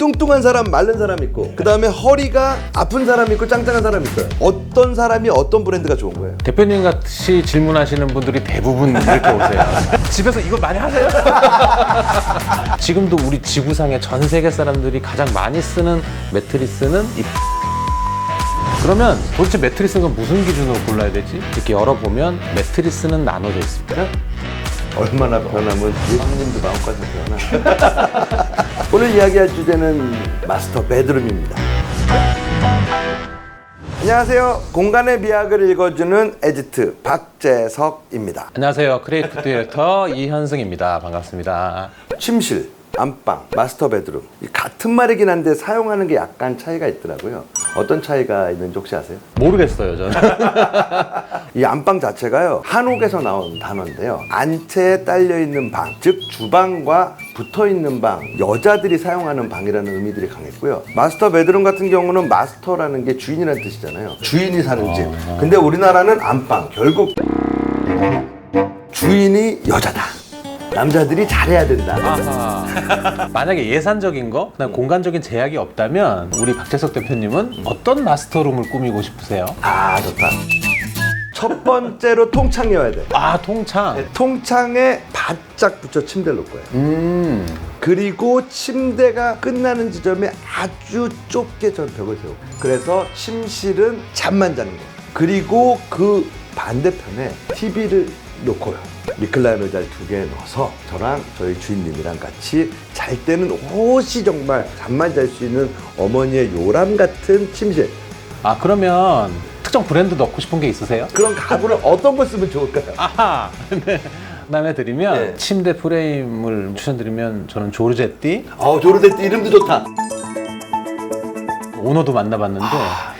뚱뚱한 사람, 마른 사람 있고, 그 다음에 허리가 아픈 사람 있고 짱짱한 사람 있어요. 어떤 사람이 어떤 브랜드가 좋은 거예요? 대표님 같이 질문하시는 분들이 대부분 이렇게 오세요. 집에서 이거 많이 하세요? 지금도 우리 지구상의 전 세계 사람들이 가장 많이 쓰는 매트리스는 그러면 도대체 매트리스는 무슨 기준으로 골라야 되지? 이렇게 열어보면 매트리스는 나눠져 있습니다. 얼마나 변하면 예수님도 마음까지 변하나. 오늘 이야기할 주제는 마스터 베드룸입니다. 안녕하세요. 공간의 미학을 읽어주는 에지트 박재석입니다. 안녕하세요. 크리에이티브 디렉터 이현승입니다. 반갑습니다. 침실, 안방, 마스터 베드룸 같은 말이긴 한데 사용하는 게 약간 차이가 있더라고요. 어떤 차이가 있는지 혹시 아세요? 모르겠어요, 저는. 이 안방 자체가요, 한옥에서 나온 단어인데요. 안채에 딸려있는 방, 즉 주방과 붙어있는 방, 여자들이 사용하는 방이라는 의미들이 강했고요. 마스터 베드룸 같은 경우는 마스터라는 게 주인이라는 뜻이잖아요. 주인이 사는 집. 근데 우리나라는 안방, 결국 주인이 여자다. 남자들이 잘해야 된다. 아하. 만약에 예산적인 거, 그다음 공간적인 제약이 없다면 우리 박재석 대표님은 어떤 마스터룸을 꾸미고 싶으세요? 아, 좋다. 첫 번째로 통창이어야 돼. 아, 통창. 통창에 바짝 붙여 침대를 놓을 거예요. 그리고 침대가 끝나는 지점에 아주 좁게 전 벽을 세우고, 그래서 침실은 잠만 자는 거예요. 그리고 그 반대편에 TV를 놓고요, 리클라이너 의자를 2개 넣어서 저랑 저희 주인님이랑 같이 잘 때는 옷이 정말 잠만 잘 수 있는 어머니의 요람 같은 침실. 아, 그러면 특정 브랜드 넣고 싶은 게 있으세요? 그런 가구를 어떤 걸 쓰면 좋을까요? 아하. 네. 그다음에 드리면 네. 침대 프레임을 추천드리면 저는 조르제띠, 조르데티 이름도 좋다. 오너도 만나봤는데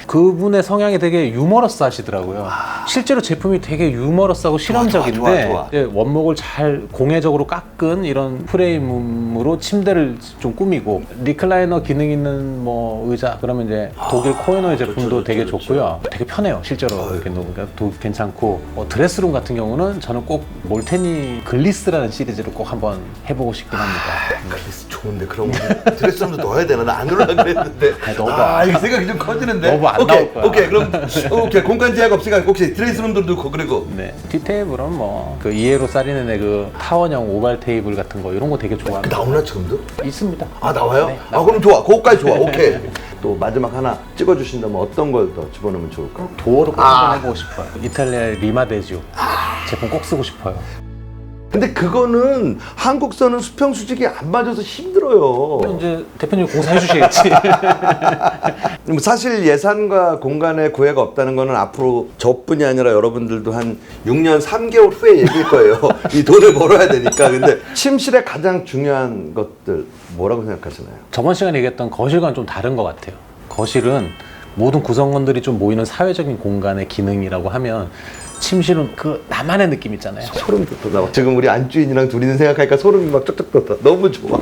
그분의 성향이 되게 유머러스 하시더라고요. 실제로 제품이 되게 유머러스하고 실험적인데 좋아. 이제 원목을 잘 공예적으로 깎은 이런 프레임으로 침대를 좀 꾸미고, 리클라이너 기능 있는 뭐 의자, 그러면 이제 독일 코에노의 제품도 되게 좋고요. 되게 편해요, 실제로. 이렇게 놓으니까 괜찮고, 드레스룸 같은 경우는 저는 꼭 몰테니 글리스라는 시리즈를 꼭 한번 해보고 싶긴 합니다. 글리스 좋은데 그런 거 드레스룸도 넣어야 되나? 나 안 넣으려고 그랬는데. 이거 생각이 좀 커지는데. 너무 안 나올 거야. 오케이, 그럼 오케이, 공간 제약 없으니까 혹시 드레스룸도 넣고. 그리고 네. 티테이블은 뭐 그 이에로 사리넨의 그 타원형 오발 테이블 같은 거, 이런 거 되게 좋아합니다. 나오나 지금도? 있습니다. 나와요? 네, 그럼 좋아. 그거까지 좋아. 오케이. 또 마지막 하나 찍어주신다면 어떤 걸 더 집어넣으면 좋을까? 도어를 꼭 한번 해보고 싶어요. 이탈리아의 리마데지오 제품 꼭 쓰고 싶어요. 근데 그거는 한국서는 수평 수직이 안 맞아서 힘들어요. 이제 대표님 공사해 주시겠지. 사실 예산과 공간의 구애가 없다는 거는 앞으로 저뿐이 아니라 여러분들도 한 6년 3개월 후에 얘기일 거예요. 이 돈을 벌어야 되니까. 근데 침실의 가장 중요한 것들 뭐라고 생각하시나요? 저번 시간에 얘기했던 거실과는 좀 다른 것 같아요. 거실은 모든 구성원들이 좀 모이는 사회적인 공간의 기능이라고 하면, 침실은 그 나만의 느낌 있잖아요. 소름 돋아. 지금 우리 안주인이랑 둘이는 생각하니까 소름이 막 쩍쩍 돋아. 너무 좋아.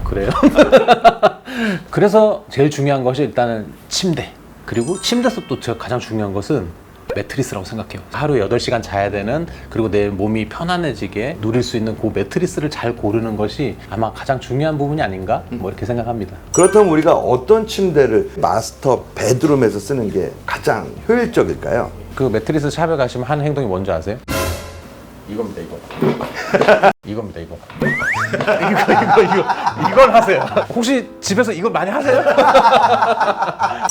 그래요? 그래서 제일 중요한 것이 일단은 침대, 그리고 침대에서 또 제가 가장 중요한 것은 매트리스라고 생각해요. 하루에 8시간 자야 되는, 그리고 내 몸이 편안해지게 누릴 수 있는 그 매트리스를 잘 고르는 것이 아마 가장 중요한 부분이 아닌가, 뭐 이렇게 생각합니다. 그렇다면 우리가 어떤 침대를 마스터 베드룸에서 쓰는 게 가장 효율적일까요? 그 매트리스 샵에 가시면 하는 행동이 뭔지 아세요? 이겁니다, 이거. 이겁니다, 이거. 이걸 하세요. 혹시 집에서 이거 많이 하세요?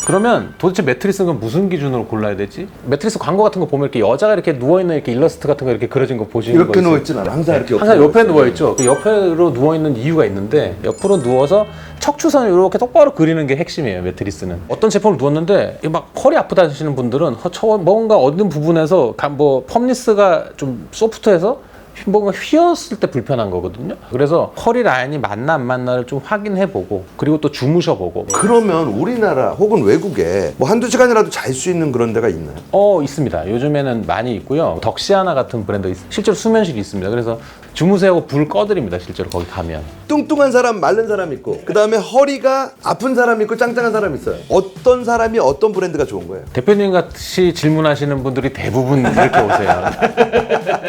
그러면 도대체 매트리스는 무슨 기준으로 골라야 되지? 매트리스 광고 같은 거 보면 이렇게 여자가 이렇게 누워있는 이렇게 일러스트 같은 거 이렇게 그려진 거 보시는 거 이렇게 있어요? 누워있진 않아. 항상 이렇게 항상 옆에 누워있죠. 그 옆으로 누워있는 이유가 있는데, 옆으로 누워서 척추선을 이렇게 똑바로 그리는 게 핵심이에요, 매트리스는. 어떤 제품을 누웠는데 막 허리 아프다 하시는 분들은 뭔가 어느 부분에서 뭐 펌리스가 좀 소프트해서 뭔가 휘었을 때 불편한 거거든요. 그래서 허리 라인이 맞나 안 맞나를 좀 확인해보고, 그리고 또 주무셔보고. 그러면 우리나라 혹은 외국에 뭐 한두 시간이라도 잘 수 있는 그런 데가 있나요? 있습니다. 요즘에는 많이 있고요. 덕시아나 같은 브랜드 실제로 수면실이 있습니다. 그래서 주무세요 하고 불 꺼드립니다. 실제로 거기 가면. 뚱뚱한 사람, 마른 사람 있고 그 다음에 허리가 아픈 사람 있고 짱짱한 사람 있어요. 어떤 사람이 어떤 브랜드가 좋은 거예요? 대표님 같이 질문하시는 분들이 대부분 이렇게 오세요.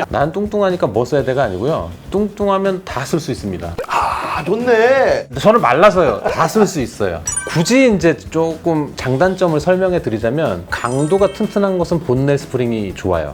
난 뚱뚱하니까 뭐 써야 돼가 아니고요. 뚱뚱하면 다 쓸 수 있습니다. 아, 좋네. 근데 저는 말라서요. 다 쓸 수 있어요. 굳이 이제 조금 장단점을 설명해 드리자면 강도가 튼튼한 것은 본넬 스프링이 좋아요.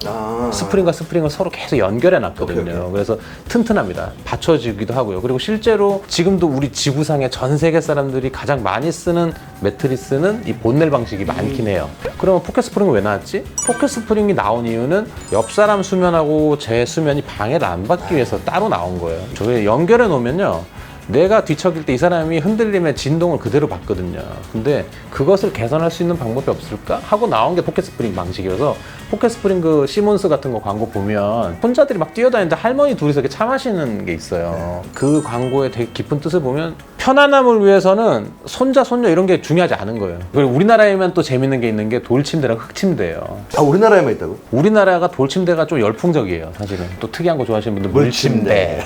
스프링과 스프링을 서로 계속 연결해 놨거든요. 오케이. 그래서 튼튼합니다. 받쳐지기도 하고요. 그리고 실제로 지금도 우리 지구상에 전 세계 사람들이 가장 많이 쓰는 매트리스는 이 본넬 방식이 많긴 해요. 그러면 포켓 스프링은 왜 나왔지? 포켓 스프링이 나온 이유는 옆 사람 수면하고 제 수면이 방해를 안 받기 위해서 따로 나온 거예요. 저게 연결해 놓으면요. 내가 뒤척일 때 이 사람이 흔들림의 진동을 그대로 받거든요. 근데 그것을 개선할 수 있는 방법이 없을까? 하고 나온 게 포켓 스프링 방식이어서 포켓 스프링 그 시몬스 같은 거 광고 보면 혼자들이 막 뛰어다니는데 할머니 둘이서 이렇게 차 마시는 게 있어요. 그 광고의 되게 깊은 뜻을 보면 편안함을 위해서는 손자, 손녀 이런 게 중요하지 않은 거예요. 그리고 우리나라에만 또 재밌는 게 있는 게 돌침대랑 흙침대예요. 아, 우리나라에만 있다고? 우리나라가 돌침대가 좀 열풍적이에요. 사실은 또 특이한 거 좋아하시는 분들 물침대.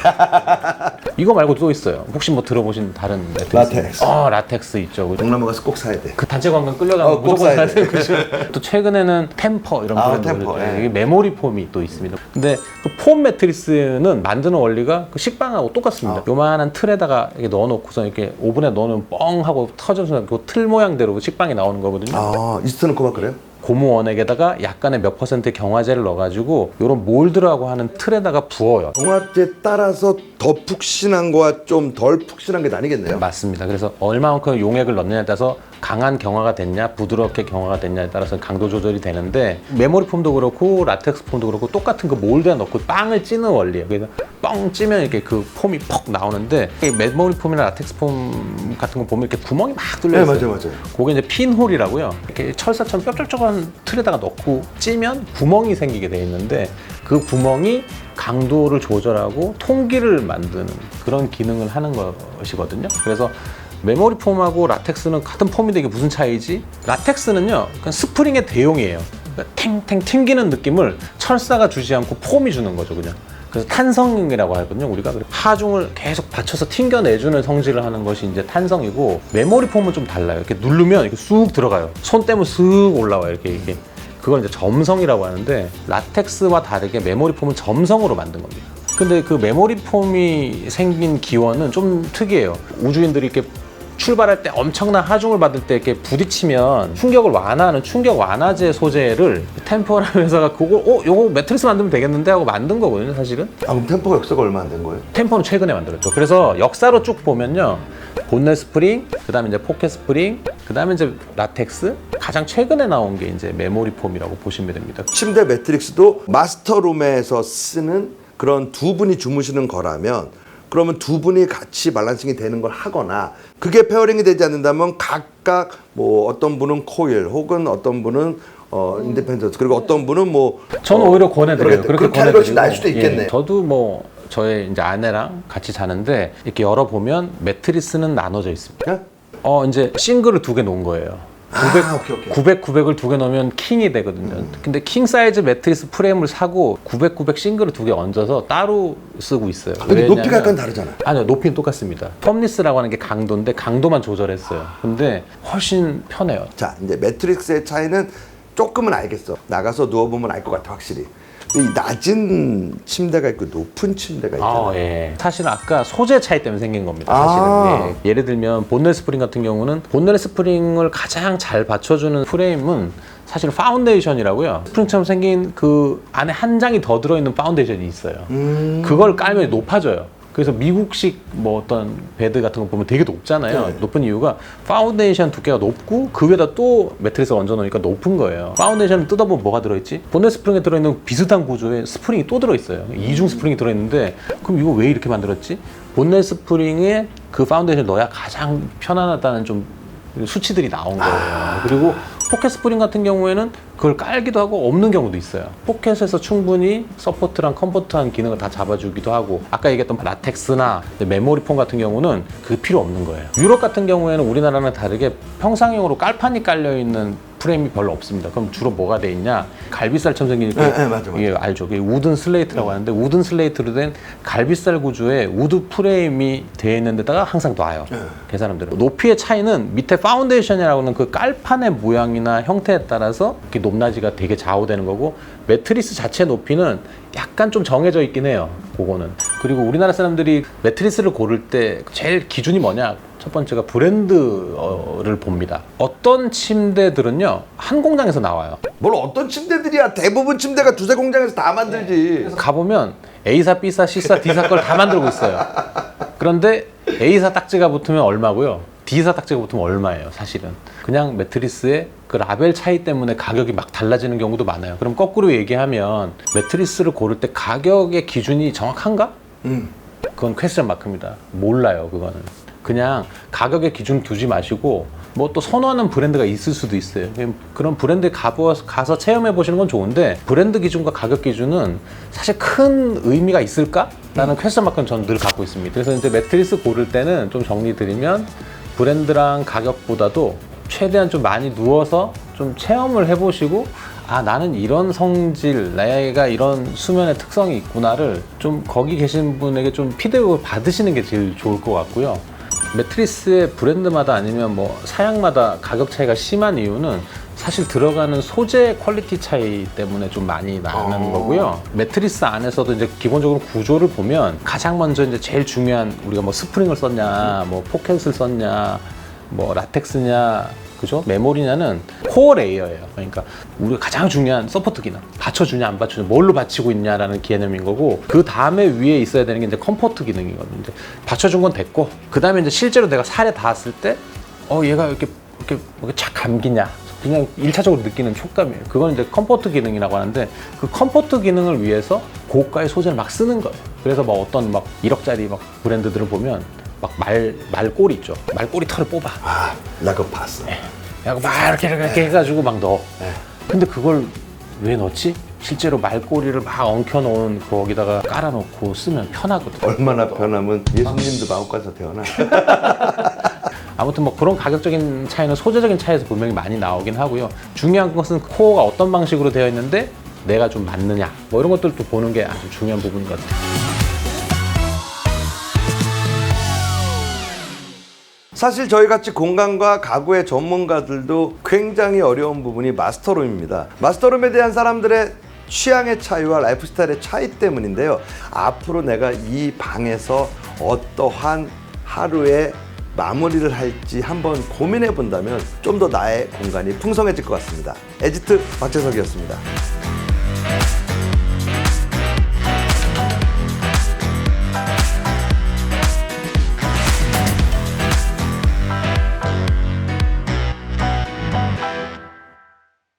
이거 말고 또 있어요. 혹시 뭐 들어보신 다른 매트리스? 라텍스. 라텍스 있죠. 동남아 가서 꼭 사야 돼. 그 단체 관광 끌려가면 꼭 무조건 사야 사야 돼. 돼요. 그죠? 또 최근에는 템퍼 이런 브랜드들. 템퍼, 예. 이게 메모리 폼이 또 있습니다. 근데 그 폼 매트리스는 만드는 원리가 그 식빵하고 똑같습니다. 요만한 틀에다가 이렇게 넣어놓고서 이렇게 오븐에 넣으면 뻥 하고 터져서 그 틀 모양대로 식빵이 나오는 거거든요. 아, 이스트는 코막 그래요? 고무 원액에다가 약간의 몇 퍼센트 경화제를 넣어가지고 이런 몰드라고 하는 틀에다가 부어요. 경화제 따라서 더 푹신한 거와 좀 덜 푹신한 게 나뉘겠네요. 맞습니다. 그래서 얼마만큼 용액을 넣느냐에 따라서 강한 경화가 됐냐 부드럽게 경화가 됐냐에 따라서 강도 조절이 되는데 메모리 폼도 그렇고 라텍스 폼도 그렇고 똑같은 그 몰드에 넣고 빵을 찌는 원리예요. 그래서 뻥 찌면 이렇게 그 폼이 퍽 나오는데 이 메모리 폼이나 라텍스 폼 같은 거 보면 이렇게 구멍이 막 뚫려 있어요. 네, 맞아요. 그게 이제 핀홀이라고요. 이렇게 철사처럼 뾰족한 틀에다가 넣고 찌면 구멍이 생기게 돼 있는데 그 구멍이 강도를 조절하고 통기를 만드는 그런 기능을 하는 것이거든요. 그래서 메모리 폼하고 라텍스는 같은 폼인데 이게 무슨 차이지? 라텍스는요, 그냥 스프링의 대용이에요. 그러니까 탱탱 튕기는 느낌을 철사가 주지 않고 폼이 주는 거죠, 그냥. 그래서 탄성이라고 하거든요, 우리가. 하중을 계속 받쳐서 튕겨내주는 성질을 하는 것이 이제 탄성이고, 메모리 폼은 좀 달라요. 이렇게 누르면 이렇게 쑥 들어가요. 손 떼면 쓱 올라와요, 이렇게. 그걸 이제 점성이라고 하는데, 라텍스와 다르게 메모리 폼은 점성으로 만든 겁니다. 근데 그 메모리 폼이 생긴 기원은 좀 특이해요. 우주인들이 이렇게 출발할 때 엄청난 하중을 받을 때 이렇게 부딪히면 충격을 완화하는 충격 완화제 소재를 템포라는 회사가 그걸 요거 매트리스 만들면 되겠는데 하고 만든 거거든요, 사실은. 아, 그럼 템포가 역사가 얼마 안 된 거예요? 템포는 최근에 만들었죠. 그래서 역사로 쭉 보면요, 본넬 스프링, 그다음에 이제 포켓 스프링, 그다음에 이제 라텍스, 가장 최근에 나온 게 이제 메모리 폼이라고 보시면 됩니다. 침대 매트릭스도 마스터룸에서 쓰는 그런 두 분이 주무시는 거라면, 그러면 두 분이 같이 밸런싱이 되는 걸 하거나, 그게 페어링이 되지 않는다면 각각 뭐 어떤 분은 코일, 혹은 어떤 분은 인디펜던트, 그리고 어떤 분은 뭐 저는 오히려 권해드려요. 그렇게 하는 것이 나을 수도 있겠네요. 예, 저도 뭐 저의 이제 아내랑 같이 자는데 이렇게 열어보면 매트리스는 나눠져 있습니다. 예? 이제 싱글을 두 개 놓은 거예요. 900을 두 개 넣으면 킹이 되거든요. 근데 킹 사이즈 매트리스 프레임을 사고 900 싱글을 두 개 얹어서 따로 쓰고 있어요. 근데 높이가 약간 다르잖아요. 아니요, 높이는 똑같습니다. 텀리스라고 하는 게 강도인데 강도만 조절했어요. 근데 훨씬 편해요. 자, 이제 매트릭스의 차이는 조금은 알겠어. 나가서 누워보면 알 것 같아, 확실히. 이 낮은 침대가 있고 높은 침대가 있잖아요. 예. 사실은 아까 소재 차이 때문에 생긴 겁니다. 사실은. 예. 예를 들면 본넬 스프링 같은 경우는 본넬 스프링을 가장 잘 받쳐주는 프레임은 사실 파운데이션이라고요. 스프링처럼 생긴 그 안에 한 장이 더 들어있는 파운데이션이 있어요. 그걸 깔면 높아져요. 그래서 미국식 뭐 어떤 베드 같은 거 보면 되게 높잖아요. 네. 높은 이유가 파운데이션 두께가 높고 그 위에다 또 매트리스를 얹어 놓으니까 높은 거예요. 파운데이션을 뜯어보면 뭐가 들어있지? 본넬 스프링에 들어있는 비슷한 구조의 스프링이 또 들어있어요. 이중 스프링이 들어있는데 그럼 이거 왜 이렇게 만들었지? 본넬 스프링에 그 파운데이션을 넣어야 가장 편안하다는 좀 수치들이 나온 거예요. 그리고 포켓 스프링 같은 경우에는 그걸 깔기도 하고 없는 경우도 있어요. 포켓에서 충분히 서포트랑 컴포트한 기능을 다 잡아주기도 하고, 아까 얘기했던 라텍스나 메모리 폼 같은 경우는 그게 필요 없는 거예요. 유럽 같은 경우에는 우리나라랑 다르게 평상용으로 깔판이 깔려있는 프레임이 별로 없습니다. 그럼 주로 뭐가 돼 있냐? 갈비살처럼 생긴 맞아. 이게 알죠? 이게 우든 슬레이트라고 하는데 우든 슬레이트로 된 갈비살 구조의 우드 프레임이 되어 있는 데다가 항상 놔요. 그 사람들은 높이의 차이는 밑에 파운데이션이라고 하는 그 깔판의 모양이나 형태에 따라서 이렇게 높낮이가 되게 좌우되는 거고 매트리스 자체 높이는 약간 좀 정해져 있긴 해요. 그거는. 그리고 우리나라 사람들이 매트리스를 고를 때 제일 기준이 뭐냐? 첫 번째가 브랜드를 봅니다. 어떤 침대들은요 한 공장에서 나와요. 뭘 어떤 침대들이야. 대부분 침대가 두세 공장에서 다 만들지. 그래서 가보면 A사, B사, C사, D사 걸 다 만들고 있어요. 그런데 A사 딱지가 붙으면 얼마고요? D사 딱지가 붙으면 얼마예요, 사실은. 그냥 매트리스의 그 라벨 차이 때문에 가격이 막 달라지는 경우도 많아요. 그럼 거꾸로 얘기하면 매트리스를 고를 때 가격의 기준이 정확한가? 그건 퀘스천 마크입니다. 몰라요, 그거는. 그냥 가격의 기준 두지 마시고 뭐 또 선호하는 브랜드가 있을 수도 있어요. 그런 브랜드에 가서 체험해 보시는 건 좋은데 브랜드 기준과 가격 기준은 사실 큰 의미가 있을까? 라는 퀘스천 마크는 저는 늘 갖고 있습니다. 그래서 이제 매트리스 고를 때는 좀 정리 드리면 브랜드랑 가격보다도 최대한 좀 많이 누워서 좀 체험을 해보시고 아 나는 이런 성질, 내가 이런 수면의 특성이 있구나를 좀 거기 계신 분에게 좀 피드백을 받으시는 게 제일 좋을 것 같고요. 매트리스의 브랜드마다 아니면 뭐 사양마다 가격 차이가 심한 이유는 사실 들어가는 소재 퀄리티 차이 때문에 좀 많이 나는 거고요. 매트리스 안에서도 이제 기본적으로 구조를 보면 가장 먼저 이제 제일 중요한 우리가 뭐 스프링을 썼냐, 뭐 포켓을 썼냐, 뭐 라텍스냐, 그죠? 메모리냐는 코어 레이어예요. 그러니까 우리가 가장 중요한 서포트 기능, 받쳐주냐 안 받쳐주냐, 뭘로 받치고 있냐라는 개념인 거고 그 다음에 위에 있어야 되는 게 이제 컴포트 기능이거든요. 이제 받쳐준 건 됐고 그 다음에 이제 실제로 내가 살에 닿았을 때 얘가 이렇게 착 감기냐 그냥 1차적으로 느끼는 촉감이에요. 그건 이제 컴포트 기능이라고 하는데 그 컴포트 기능을 위해서 고가의 소재를 막 쓰는 거예요. 그래서 막 어떤 막 1억짜리 막 브랜드들을 보면 막 말꼬리 있죠. 말꼬리 털을 뽑아. 아, 나 그거 봤어. 막 이렇게 해가지고 막 넣어. 근데 그걸 왜 넣지? 실제로 말꼬리를 막 엉켜놓은 거기다가 깔아놓고 쓰면 편하거든. 얼마나 편하면 예수님도 마음 가서 태어나. 아무튼 뭐 그런 가격적인 차이는 소재적인 차이에서 분명히 많이 나오긴 하고요. 중요한 것은 코어가 어떤 방식으로 되어 있는데 내가 좀 맞느냐 뭐 이런 것들도 보는 게 아주 중요한 부분 같아요. 사실 저희같이 공간과 가구의 전문가들도 굉장히 어려운 부분이 마스터룸입니다. 마스터룸에 대한 사람들의 취향의 차이와 라이프 스타일의 차이 때문인데요. 앞으로 내가 이 방에서 어떠한 하루의 마무리를 할지 한번 고민해 본다면 좀 더 나의 공간이 풍성해질 것 같습니다. 에지트 박재석이었습니다.